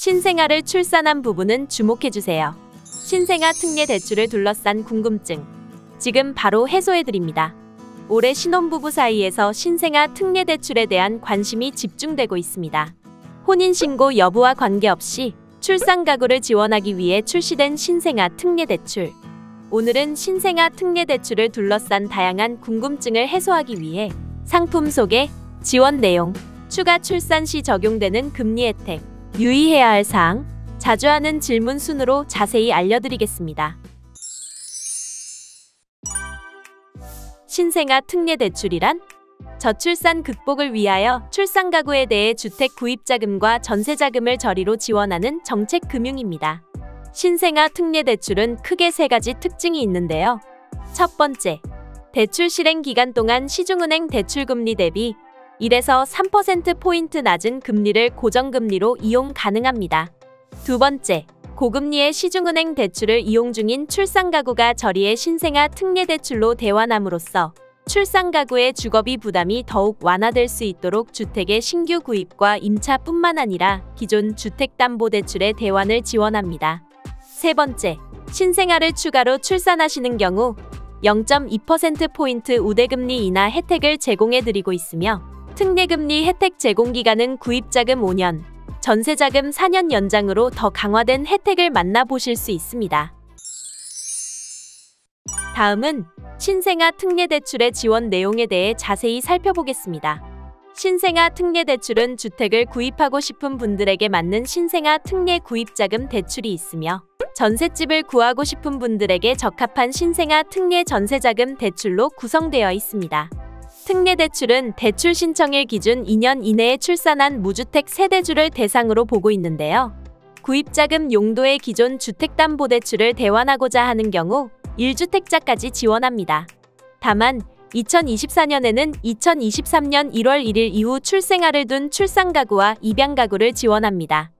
신생아를 출산한 부부는 주목해주세요. 신생아 특례 대출을 둘러싼 궁금증. 지금 바로 해소해드립니다. 올해 신혼부부 사이에서 신생아 특례 대출에 대한 관심이 집중되고 있습니다. 혼인신고 여부와 관계없이 출산 가구를 지원하기 위해 출시된 신생아 특례 대출. 오늘은 신생아 특례 대출을 둘러싼 다양한 궁금증을 해소하기 위해 상품 소개, 지원 내용, 추가 출산 시 적용되는 금리 혜택, 유의해야 할 사항, 자주 하는 질문 순으로 자세히 알려드리겠습니다. 신생아 특례 대출이란? 저출산 극복을 위하여 출산 가구에 대해 주택 구입자금과 전세자금을 저리로 지원하는 정책 금융입니다. 신생아 특례 대출은 크게 세 가지 특징이 있는데요. 첫 번째, 대출 실행 기간 동안 시중은행 대출금리 대비 1에서 3%포인트 낮은 금리를 고정금리로 이용 가능합니다. 두 번째, 고금리의 시중은행 대출을 이용 중인 출산 가구가 저리의 신생아 특례 대출로 대환함으로써 출산 가구의 주거비 부담이 더욱 완화될 수 있도록 주택의 신규 구입과 임차뿐만 아니라 기존 주택담보대출의 대환을 지원합니다. 세 번째, 신생아를 추가로 출산하시는 경우 0.2%포인트 우대금리 인하 혜택을 제공해드리고 있으며 특례금리 혜택 제공기간은 구입자금 5년, 전세자금 4년 연장으로 더 강화된 혜택을 만나보실 수 있습니다. 다음은 신생아 특례 대출의 지원 내용에 대해 자세히 살펴보겠습니다. 신생아 특례 대출은 주택을 구입하고 싶은 분들에게 맞는 신생아 특례 구입자금 대출이 있으며 전셋집을 구하고 싶은 분들에게 적합한 신생아 특례 전세자금 대출로 구성되어 있습니다. 특례 대출은 대출 신청일 기준 2년 이내에 출산한 무주택 세대주를 대상으로 보고 있는데요. 구입자금 용도의 기존 주택담보대출을 대환하고자 하는 경우 1주택자까지 지원합니다. 다만 2024년에는 2023년 1월 1일 이후 출생아를 둔 출산가구와 입양가구를 지원합니다.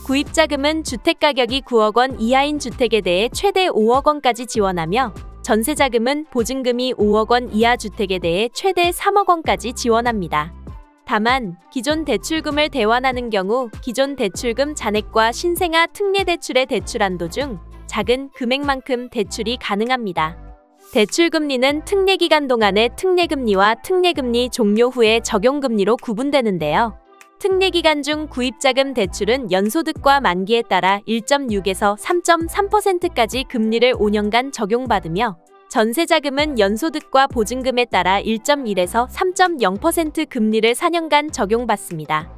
구입자금은 주택가격이 9억 원 이하인 주택에 대해 최대 5억 원까지 지원하며 전세자금은 보증금이 5억 원 이하 주택에 대해 최대 3억 원까지 지원합니다. 다만 기존 대출금을 대환하는 경우 기존 대출금 잔액과 신생아 특례 대출의 대출 한도 중 작은 금액만큼 대출이 가능합니다. 대출금리는 특례기간 동안의 특례금리와 특례금리 종료 후의 적용금리로 구분되는데요. 특례기간 중 구입자금 대출은 연소득과 만기에 따라 1.6에서 3.3%까지 금리를 5년간 적용받으며 전세자금은 연소득과 보증금에 따라 1.1에서 3.0% 금리를 4년간 적용받습니다.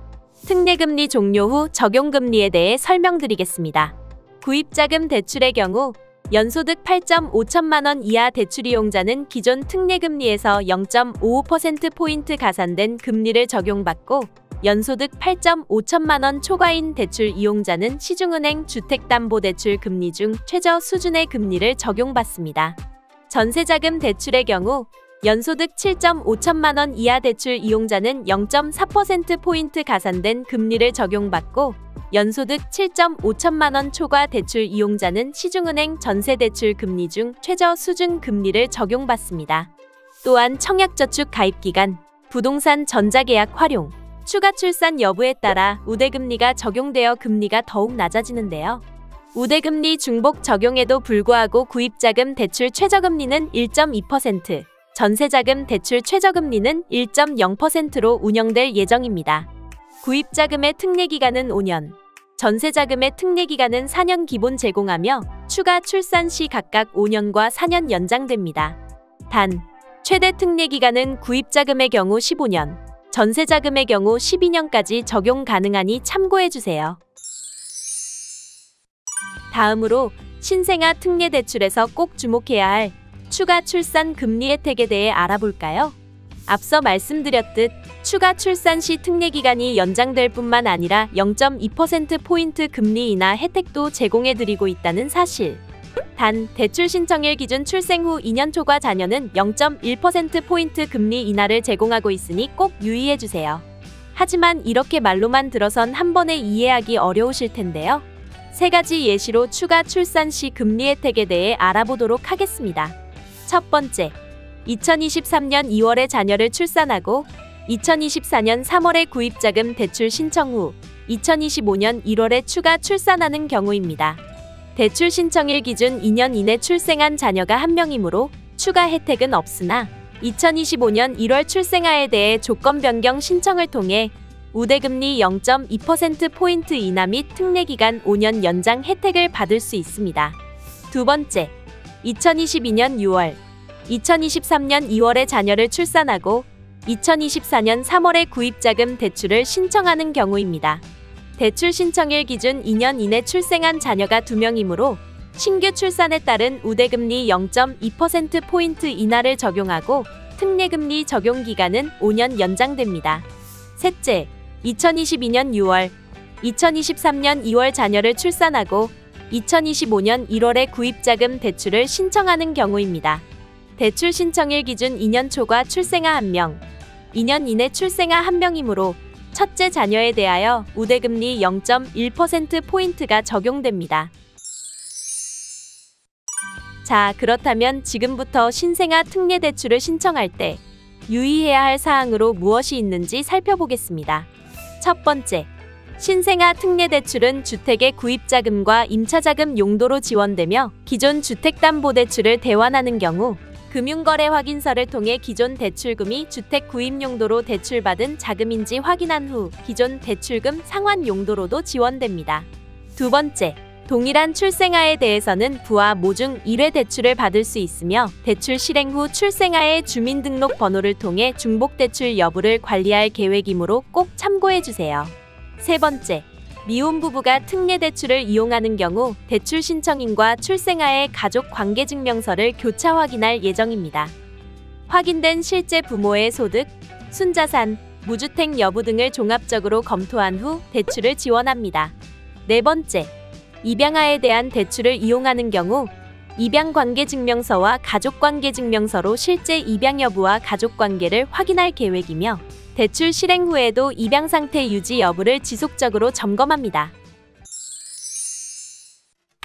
특례금리 종료 후 적용금리에 대해 설명드리겠습니다. 구입자금 대출의 경우 연소득 8.5천만 원 이하 대출 이용자는 기존 특례금리에서 0.55%포인트 가산된 금리를 적용받고 연소득 8.5천만 원 초과인 대출 이용자는 시중은행 주택담보대출 금리 중 최저 수준의 금리를 적용받습니다. 전세자금 대출의 경우 연소득 7.5천만 원 이하 대출 이용자는 0.4%포인트 가산된 금리를 적용받고 연소득 7.5천만 원 초과 대출 이용자는 시중은행 전세대출 금리 중 최저 수준 금리를 적용받습니다. 또한 청약저축 가입기간, 부동산 전자계약 활용, 추가 출산 여부에 따라 우대금리가 적용되어 금리가 더욱 낮아지는데요. 우대금리 중복 적용에도 불구하고 구입자금 대출 최저금리는 1.2%, 전세자금 대출 최저금리는 1.0%로 운영될 예정입니다. 구입자금의 특례기간은 5년, 전세자금의 특례기간은 4년 기본 제공하며 추가 출산 시 각각 5년과 4년 연장됩니다. 단, 최대 특례기간은 구입자금의 경우 15년, 전세자금의 경우 12년까지 적용 가능하니 참고해주세요. 다음으로 신생아 특례 대출에서 꼭 주목해야 할 추가 출산 금리 혜택에 대해 알아볼까요? 앞서 말씀드렸듯 추가 출산 시 특례기간이 연장될 뿐만 아니라 0.2%포인트 금리 인하 혜택도 제공해드리고 있다는 사실. 단, 대출 신청일 기준 출생 후 2년 초과 자녀는 0.1%포인트 금리 인하를 제공하고 있으니 꼭 유의해주세요. 하지만 이렇게 말로만 들어선 한 번에 이해하기 어려우실 텐데요. 세 가지 예시로 추가 출산 시 금리 혜택에 대해 알아보도록 하겠습니다. 첫 번째, 2023년 2월에 자녀를 출산하고 2024년 3월에 구입자금 대출 신청 후 2025년 1월에 추가 출산하는 경우입니다. 대출 신청일 기준 2년 이내 출생한 자녀가 1명이므로 추가 혜택은 없으나 2025년 1월 출생아에 대해 조건 변경 신청을 통해 우대금리 0.2%포인트 인하 및 특례기간 5년 연장 혜택을 받을 수 있습니다. 두 번째, 2022년 6월, 2023년 2월에 자녀를 출산하고 2024년 3월에 구입자금 대출을 신청하는 경우입니다. 대출 신청일 기준 2년 이내 출생한 자녀가 2명이므로 신규 출산에 따른 우대금리 0.2%포인트 인하를 적용하고 특례금리 적용 기간은 5년 연장됩니다. 셋째, 2022년 6월, 2023년 2월 자녀를 출산하고 2025년 1월에 구입자금 대출을 신청하는 경우입니다. 대출 신청일 기준 2년 초과 출생아 1명, 2년 이내 출생아 1명이므로 첫째 자녀에 대하여 우대금리 0.1%포인트가 적용됩니다. 자, 그렇다면 지금부터 신생아 특례대출을 신청할 때 유의해야 할 사항으로 무엇이 있는지 살펴보겠습니다. 첫 번째, 신생아 특례대출은 주택의 구입자금과 임차자금 용도로 지원되며 기존 주택담보대출을 대환하는 경우 금융거래 확인서를 통해 기존 대출금이 주택 구입 용도로 대출받은 자금인지 확인한 후 기존 대출금 상환 용도로도 지원됩니다. 두 번째, 동일한 출생아에 대해서는 부와 모중 1회 대출을 받을 수 있으며 대출 실행 후 출생아의 주민등록번호를 통해 중복대출 여부를 관리할 계획이므로 꼭 참고해주세요. 세 번째, 미혼 부부가 특례대출을 이용하는 경우 대출 신청인과 출생아의 가족관계증명서를 교차 확인할 예정입니다. 확인된 실제 부모의 소득, 순자산, 무주택 여부 등을 종합적으로 검토한 후 대출을 지원합니다. 네 번째, 입양아에 대한 대출을 이용하는 경우 입양관계증명서와 가족관계증명서로 실제 입양 여부와 가족관계를 확인할 계획이며 대출 실행 후에도 입양 상태 유지 여부를 지속적으로 점검합니다.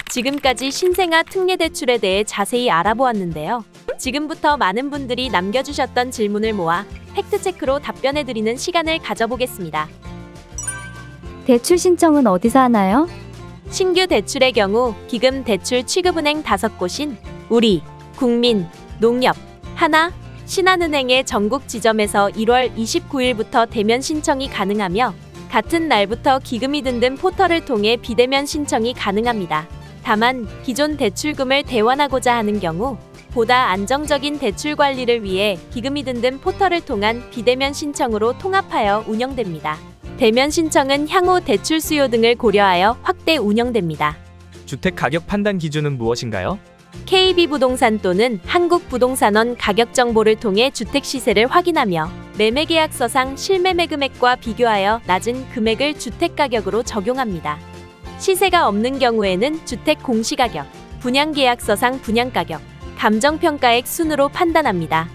지금까지 신생아 특례대출에 대해 자세히 알아보았는데요. 지금부터 많은 분들이 남겨주셨던 질문을 모아 팩트체크로 답변해드리는 시간을 가져보겠습니다. 대출 신청은 어디서 하나요? 신규 대출의 경우 기금 대출 취급은행 5곳인 우리, 국민, 농협, 하나, 신한은행의 전국 지점에서 1월 29일부터 대면 신청이 가능하며 같은 날부터 기금이 든든 포털을 통해 비대면 신청이 가능합니다. 다만 기존 대출금을 대환하고자 하는 경우 보다 안정적인 대출 관리를 위해 기금이 든든 포털을 통한 비대면 신청으로 통합하여 운영됩니다. 대면 신청은 향후 대출 수요 등을 고려하여 확대 운영됩니다. 주택 가격 판단 기준은 무엇인가요? KB부동산 또는 한국부동산원 가격 정보를 통해 주택 시세를 확인하며 매매계약서상 실매매 금액과 비교하여 낮은 금액을 주택 가격으로 적용합니다. 시세가 없는 경우에는 주택 공시가격, 분양계약서상 분양가격, 감정평가액 순으로 판단합니다.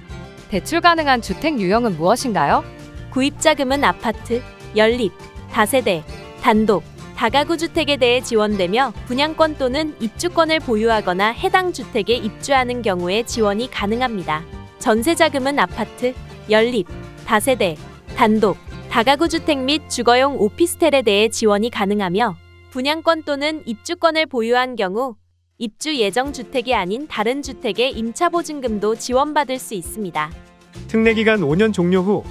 대출 가능한 주택 유형은 무엇인가요? 구입자금은 아파트, 연립, 다세대, 단독, 다가구 주택에 대해 지원되며 분양권 또는 입주권을 보유하거나 해당 주택에 입주하는 경우에 지원이 가능합니다. 전세자금은 아파트, 연립, 다세대, 단독, 다가구 주택 및 주거용 오피스텔에 대해 지원이 가능하며 분양권 또는 입주권을 보유한 경우 입주 예정 주택이 아닌 다른 주택의 임차보증금도 지원받을 수 있습니다. 특례기간 5년 종료 후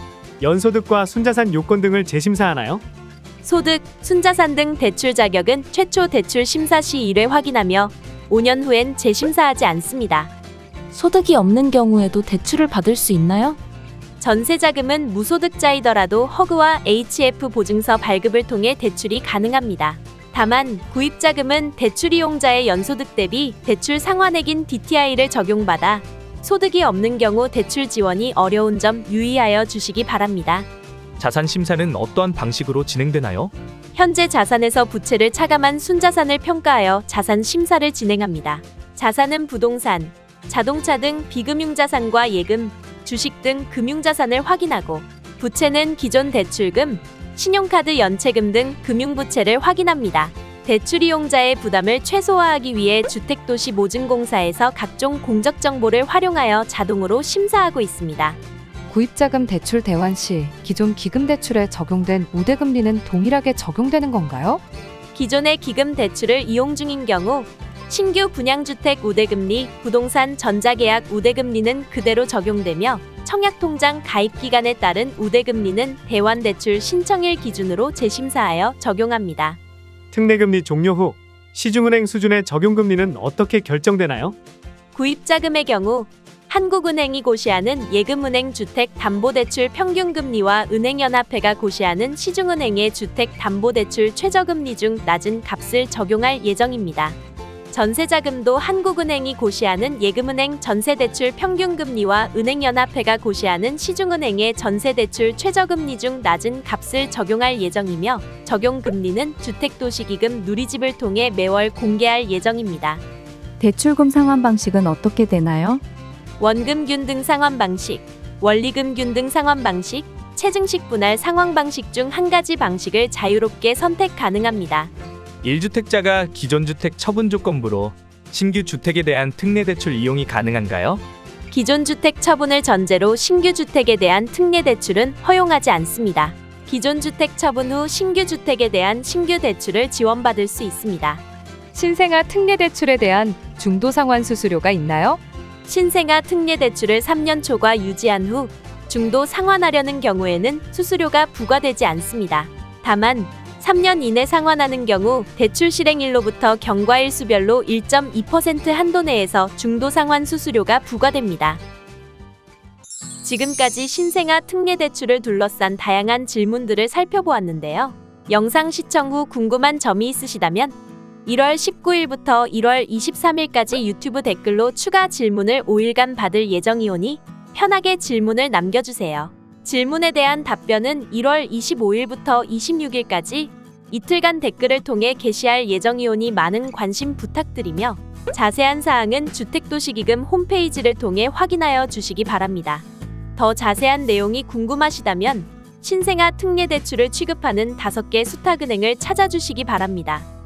연소득과 순자산 요건 등을 재심사하나요? 소득, 순자산 등 대출 자격은 최초 대출 심사 시 1회 확인하며 5년 후엔 재심사하지 않습니다. 소득이 없는 경우에도 대출을 받을 수 있나요? 전세자금은 무소득자이더라도 허그와 HF 보증서 발급을 통해 대출이 가능합니다. 다만 구입자금은 대출 이용자의 연소득 대비 대출 상환액인 DTI를 적용받아 소득이 없는 경우 대출 지원이 어려운 점 유의하여 주시기 바랍니다. 자산 심사는 어떠한 방식으로 진행되나요? 현재 자산에서 부채를 차감한 순자산을 평가하여 자산 심사를 진행합니다. 자산은 부동산, 자동차 등 비금융자산과 예금, 주식 등 금융자산을 확인하고 부채는 기존 대출금, 신용카드 연체금 등 금융부채를 확인합니다. 대출 이용자의 부담을 최소화하기 위해 주택도시보증공사에서 각종 공적정보를 활용하여 자동으로 심사하고 있습니다. 구입자금 대출 대환 시 기존 기금 대출에 적용된 우대금리는 동일하게 적용되는 건가요? 기존의 기금 대출을 이용 중인 경우 신규 분양주택 우대금리, 부동산 전자계약 우대금리는 그대로 적용되며 청약통장 가입기간에 따른 우대금리는 대환대출 신청일 기준으로 재심사하여 적용합니다. 특례금리 종료 후 시중은행 수준의 적용금리는 어떻게 결정되나요? 구입자금의 경우 한국은행이 고시하는 예금은행 주택담보대출 평균금리와 은행연합회가 고시하는 시중은행의 주택담보대출 최저금리 중 낮은 값을 적용할 예정입니다. 전세자금도 한국은행이 고시하는 예금은행 전세대출 평균금리와 은행연합회가 고시하는 시중은행의 전세대출 최저금리 중 낮은 값을 적용할 예정이며 적용금리는 주택도시기금 누리집을 통해 매월 공개할 예정입니다. 대출금 상환 방식은 어떻게 되나요? 원금균 등 상환 방식, 원리금균 등 상환 방식, 체증식 분할 상환 방식 중 한 가지 방식을 자유롭게 선택 가능합니다. 1주택자가 기존 주택 처분 조건부로 신규 주택에 대한 특례 대출 이용이 가능한가요? 기존 주택 처분을 전제로 신규 주택에 대한 특례 대출은 허용하지 않습니다. 기존 주택 처분 후 신규 주택에 대한 신규 대출을 지원받을 수 있습니다. 신생아 특례 대출에 대한 중도 상환 수수료가 있나요? 신생아 특례 대출을 3년 초과 유지한 후 중도 상환하려는 경우에는 수수료가 부과되지 않습니다. 다만 3년 이내 상환하는 경우 대출 실행일로부터 경과일 수별로 1.2% 한도 내에서 중도 상환 수수료가 부과됩니다. 지금까지 신생아 특례 대출을 둘러싼 다양한 질문들을 살펴보았는데요. 영상 시청 후 궁금한 점이 있으시다면 1월 19일부터 1월 23일까지 유튜브 댓글로 추가 질문을 5일간 받을 예정이오니 편하게 질문을 남겨주세요. 질문에 대한 답변은 1월 25일부터 26일까지 이틀간 댓글을 통해 게시할 예정이오니 많은 관심 부탁드리며 자세한 사항은 주택도시기금 홈페이지를 통해 확인하여 주시기 바랍니다. 더 자세한 내용이 궁금하시다면 신생아 특례 대출을 취급하는 5개 수탁은행을 찾아주시기 바랍니다.